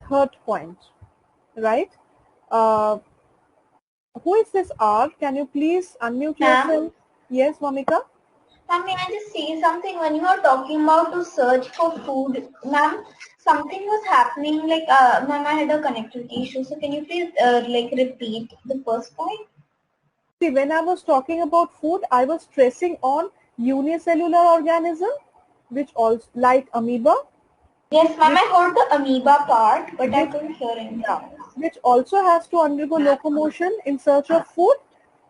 third point, right? Who is this R? Can you please unmute yourself? Yes, Vamika? Ma'am, may I just say something? When you are talking about to search for food, ma'am, something was happening, like, ma'am, I had a connectivity issue. So can you please, like, repeat the first point? See, when I was talking about food, I was stressing on unicellular organism, which also like amoeba. Yes, ma'am, I heard the amoeba part, but I couldn't hear anything else. Which also has to undergo locomotion in search of food,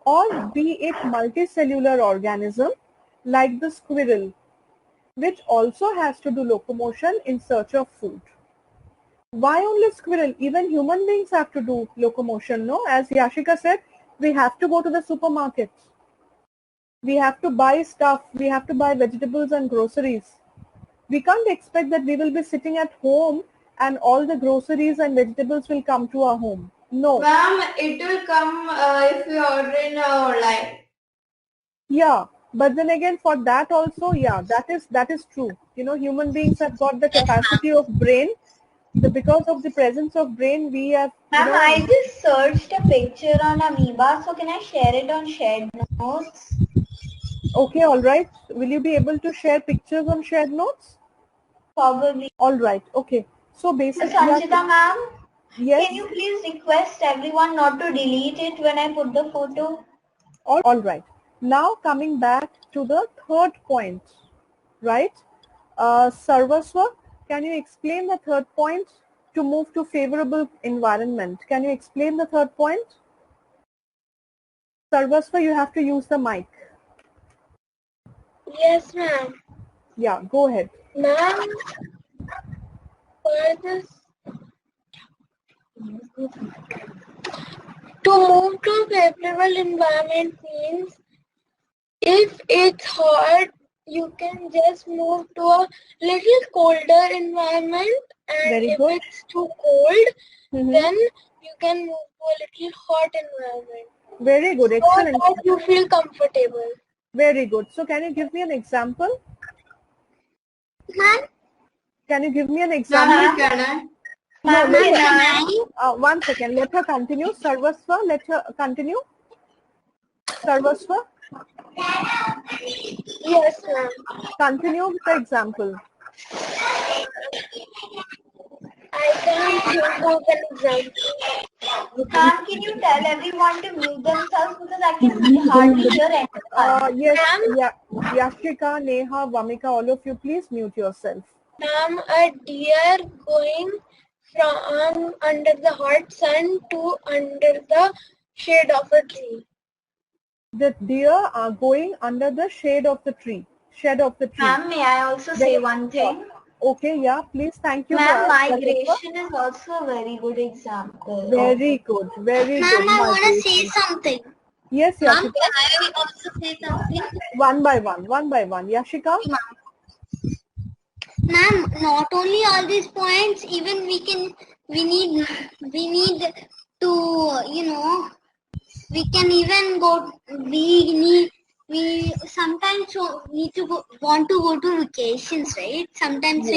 or be it multicellular organism like the squirrel, which also has to do locomotion in search of food. Why only squirrel? Even human beings have to do locomotion, no? As Yashika said, we have to go to the supermarkets. We have to buy stuff. We have to buy vegetables and groceries. We can't expect that we will be sitting at home and all the groceries and vegetables will come to our home. No. Ma'am, it will come if we order in online. Yeah, but then again, for that also, yeah, that is true. You know, human beings have got the capacity of brain. Because of the presence of brain, we have. Ma'am, I just searched a picture on amoeba, so can I share it on shared notes? Okay, all right. Will you be able to share pictures on shared notes? Probably. All right. Okay. So basically, Sanchita ma'am, yes. can you please request everyone not to delete it when I put the photo? All right. Now coming back to the third point, right? Sarvasva, can you explain the third point to move to favorable environment? Can you explain the third point? Sarvasva, you have to use the mic. Yes, ma'am. Yeah, go ahead. Ma'am, for this, to move to favorable environment means if it's hot, you can just move to a little colder environment, and if it's too cold, then you can move to a little hot environment. Very good, excellent. So that you feel comfortable. Very good. So can you give me an example? Ma'am? Can you give me an example? One second. Let her continue. Sarvasva, let her continue. Sarvasva? Yes, ma'am. Continue with the example. I can't think of an example. Ma'am, can you tell everyone to mute themselves because I can hardly hear anyone? Yes, Yashika, Neha, Vamika, all of you, please mute yourself. Ma'am, a deer going from under the hot sun to under the shade of a tree. The deer are going under the shade of the tree. Ma'am, may I also say one thing? Okay, yeah, please, thank you. Ma'am, migration is also a very good example. Very good, very good. Ma'am, I want to say something. Yes, Yashika. Ma'am, can I also say something? One by one. Yashika? Ma'am, not only all these points, even we need to, you know, we can even go, we sometimes need to want to go to vacations, right? Sometimes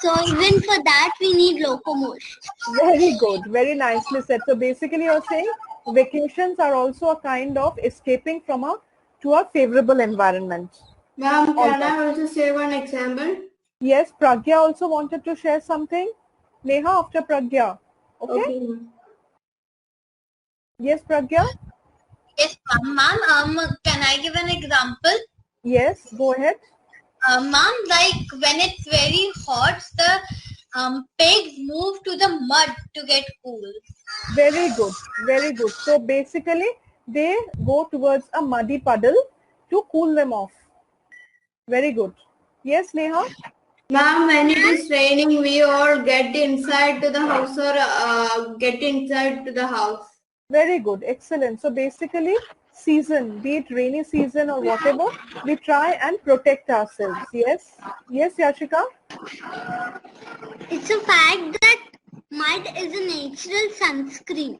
so even for that we need locomotion. Very good, very nicely said. So basically you're saying vacations are also a kind of escaping from to a favorable environment. Ma'am, can I also say one example? Yes, Pragya also wanted to share something. Neha after Pragya. Okay. Yes, Pragya? Yes, ma'am. Can I give an example? Yes, go ahead. Ma'am, like when it's very hot, the pigs move to the mud to get cool. Very good, very good. So basically, they go towards a muddy puddle to cool them off. Very good. Yes, Neha? Ma'am, when it is raining, we all get inside to the house or get inside to the house. Very good. Excellent. So basically, season, be it rainy season or whatever, we try and protect ourselves. Yes? Yes, Yashika? It's a fact that mud is a natural sunscreen.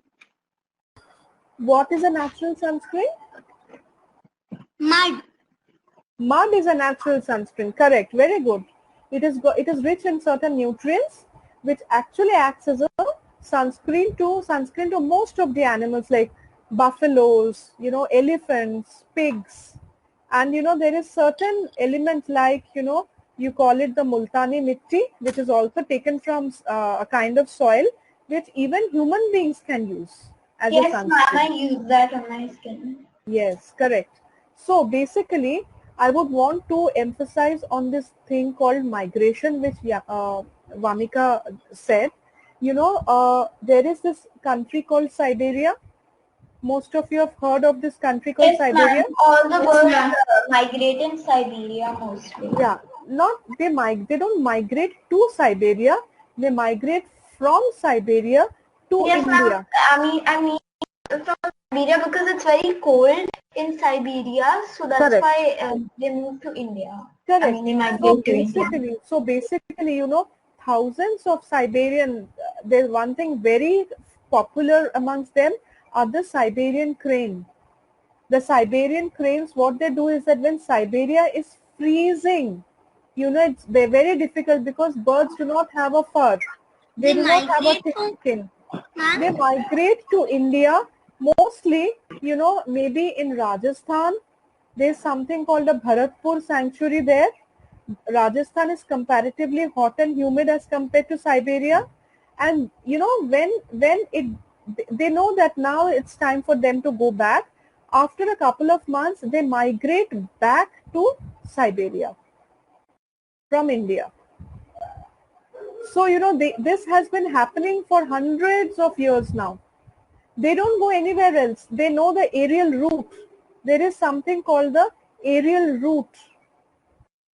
What is a natural sunscreen? Mud. Mud is a natural sunscreen. Correct. Very good. It is rich in certain nutrients which actually acts as a sunscreen to most of the animals like buffaloes, elephants, pigs. And there is certain element like, you call it the multani mitti, which is also taken from a kind of soil which even human beings can use as a Yes, sunscreen. ma'am, I use that on my skin. Yes, correct. So basically, I would want to emphasize on this thing called migration, which Vamika said. There is this country called Siberia. Most of you have heard of this country called Yes, Siberia. ma'am. All the birds migrate in Siberia mostly. Yeah, they don't migrate to Siberia. They migrate from Siberia to Yes, ma'am. India. I mean from Siberia because it's very cold in Siberia, so that's Correct. why they move to India. Correct. I mean, they migrate to India. So basically, thousands of Siberian, there's one thing very popular amongst them are the Siberian crane. The Siberian cranes, what they do is that when Siberia is freezing, it's very difficult because birds do not have a fur. They do not have a thick skin. They migrate to India, mostly, maybe in Rajasthan. There's something called the Bharatpur sanctuary there. Rajasthan is comparatively hot and humid as compared to Siberia. And, when they know that now it's time for them to go back, after a couple of months, they migrate back to Siberia from India. So, this has been happening for hundreds of years now. They don't go anywhere else. They know the aerial route. There is something called the aerial route.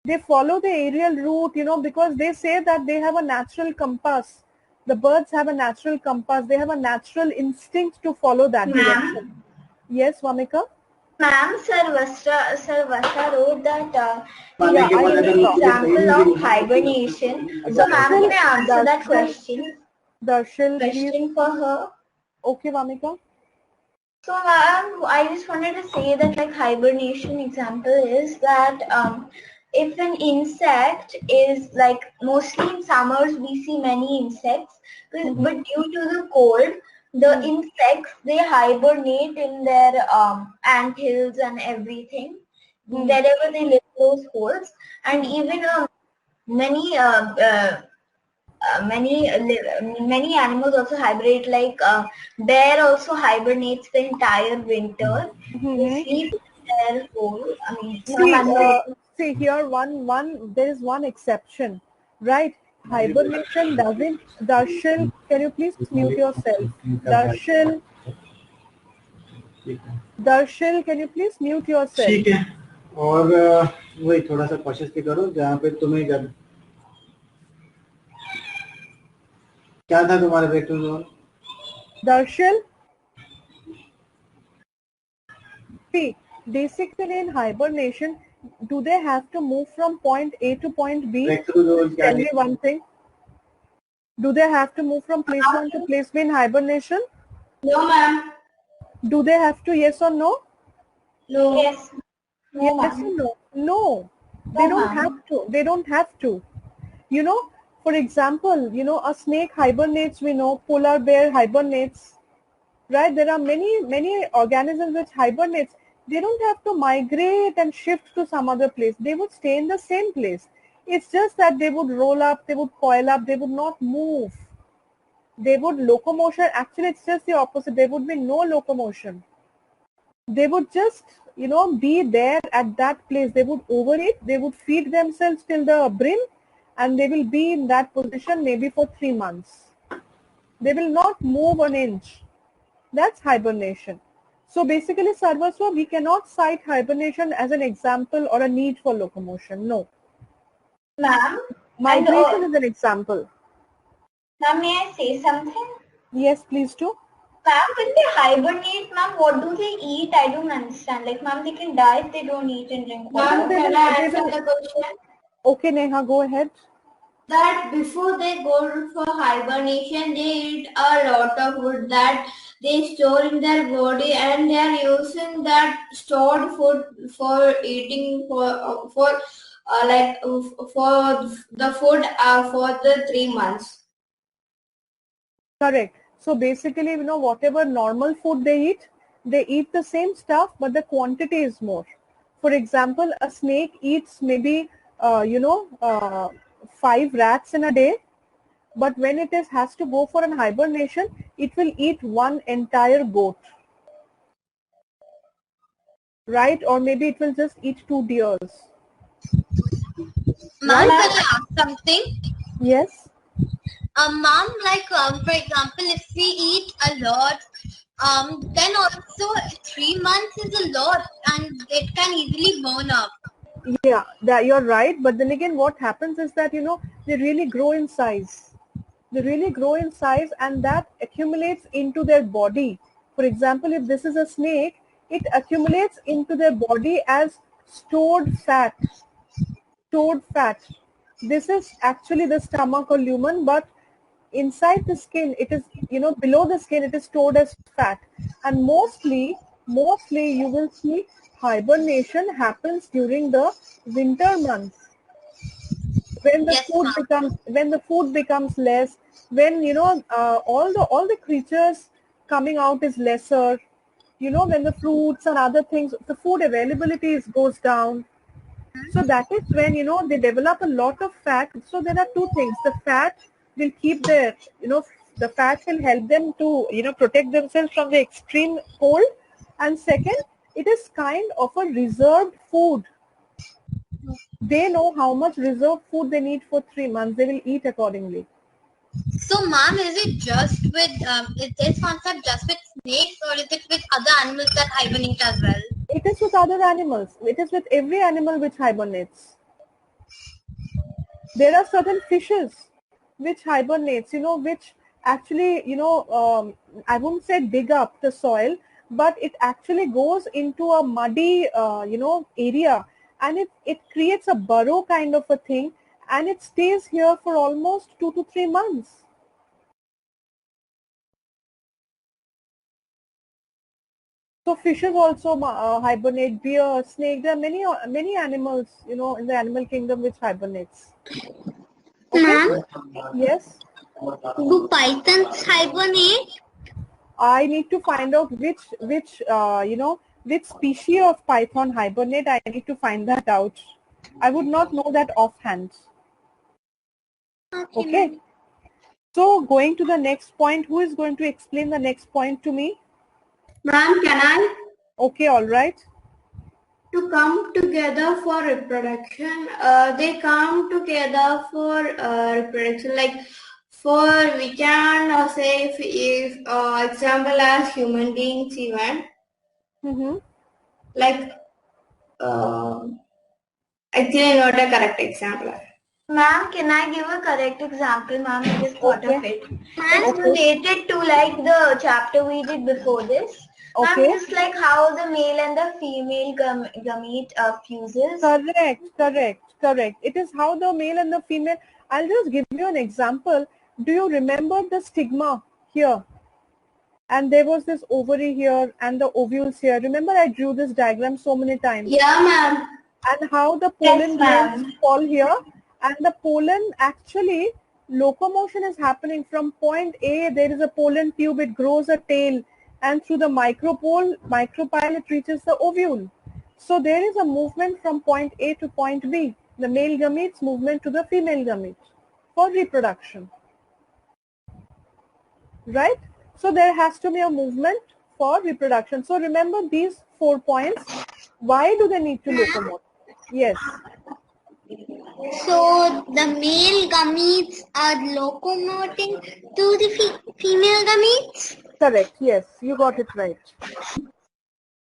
They follow the aerial route, because they say that they have a natural compass. The birds have a natural compass. They have a natural instinct to follow that direction. Yes, Vamika? Ma'am, Sir Vasra wrote that Yeah, give an example of hibernation. So, ma'am, can I answer that question? Darshil, Question for her. Okay, Vamika. So, ma'am, I just wanted to say that like hibernation example is that if an insect is like mostly in summers we see many insects, but due to the cold, the insects they hibernate in their ant hills and everything wherever they live those holes, and even many animals also hibernate, like bear also hibernates the entire winter. They sleep in their hole. I mean, See here, there is one exception, right? Hibernation doesn't. Darshil, can you please mute yourself? Darshil, can you please mute yourself? ठीक है, और वही थोड़ा सा कोशिश भी करो जहाँ पे तुम्हें जब क्या था तुम्हारे break zone? Darshil, see, basically in hibernation, do they have to move from point A to point B? Tell me one thing. Do they have to move from place 1 to place B in hibernation? no, ma'am. Do they have to, yes or no? No. Yes. No, Yes or no? No. They don't have to. They don't have to. For example, a snake hibernates, we know, polar bear hibernates, right? There are many organisms which hibernates. They don't have to migrate and shift to some other place. They would stay in the same place. It's just that they would roll up, they would coil up, they would not move. They would locomotion. Actually, it's just the opposite. There would be no locomotion. They would just, be there at that place. They would overeat. They would feed themselves till the brim, and they will be in that position maybe for 3 months. They will not move an inch. That's hibernation. So basically, Sarvaswa, we cannot cite hibernation as an example or a need for locomotion. No. Ma'am? Migration is an example. Ma'am, may I say something? Yes, please do. Ma'am, when they hibernate, ma'am, what do they eat? I don't understand. Like, ma'am, they can die if they don't eat and drink water. Ma'am, can I answer the question? Okay, Neha, go ahead. That before they go for hibernation, they eat a lot of food that they store in their body, and they are using that stored food for eating for the food for the 3 months. Correct. So basically, whatever normal food they eat the same stuff, but the quantity is more. For example, a snake eats maybe, 5 rats in a day, but when it has to go for an hibernation, it will eat one entire goat, right? Or maybe it will just eat 2 deers. Ma'am, can I ask something? Yes. Mom, for example, if we eat a lot, then also 3 months is a lot and it can easily burn up. Yeah, that you're right. But then again, what happens is that, they really grow in size. They really grow in size and that accumulates into their body. For example, if this is a snake, it accumulates into their body as stored fat. Stored fat. This is actually the stomach or lumen, but inside the skin, it is, below the skin, it is stored as fat. And mostly you will see hibernation happens during the winter months. When the food becomes less, when all the creatures coming out is lesser, when the fruits and other things, the food availability goes down. So that is when they develop a lot of fat. So there are two things: the fat will keep their the fat will help them to protect themselves from the extreme cold, and second, it is kind of a reserved food. They know how much reserved food they need for 3 months. They will eat accordingly. So, ma'am, is it just with, is this concept just with snakes or is it with other animals that hibernate as well? It is with other animals. It is with every animal which hibernates. There are certain fishes which hibernates, which actually, I wouldn't say dig up the soil, but it actually goes into a muddy, area, and it creates a burrow kind of a thing, and it stays here for almost 2 to 3 months. So fishes also hibernate, deer, snake. There are many animals, in the animal kingdom which hibernates. Okay? Ma'am, Yes. do pythons hibernate? I need to find out which species of python hibernate. I need to find that out. I would not know that offhand. Okay. So going to the next point, who is going to explain the next point to me? Ma'am, can I? Okay, all right. To come together for reproduction, they come together for reproduction. Like we can say if example as human beings even. Like actually not a correct example. Ma'am, can I give a correct example, ma'am? I just thought of it. It's Okay. related to like the chapter we did before this. Okay. Ma'am, just like how the male and the female gamete fuses. Correct. It is how the male and the female. I'll just give you an example. Do you remember the stigma here? And there was this ovary here and the ovules here. Remember I drew this diagram so many times? Yeah, ma'am. And how the pollen grains fall here. And the pollen actually, locomotion is happening from point A. There is a pollen tube. It grows a tail. And through the micropyle, it reaches the ovule. So there is a movement from point A to point B. The male gametes movement to the female gamete for reproduction. Right? So there has to be a movement for reproduction. So remember these 4 points. Why do they need to locomote? Yes. So the male gametes are locomoting to the female gametes? Correct. Yes, you got it right.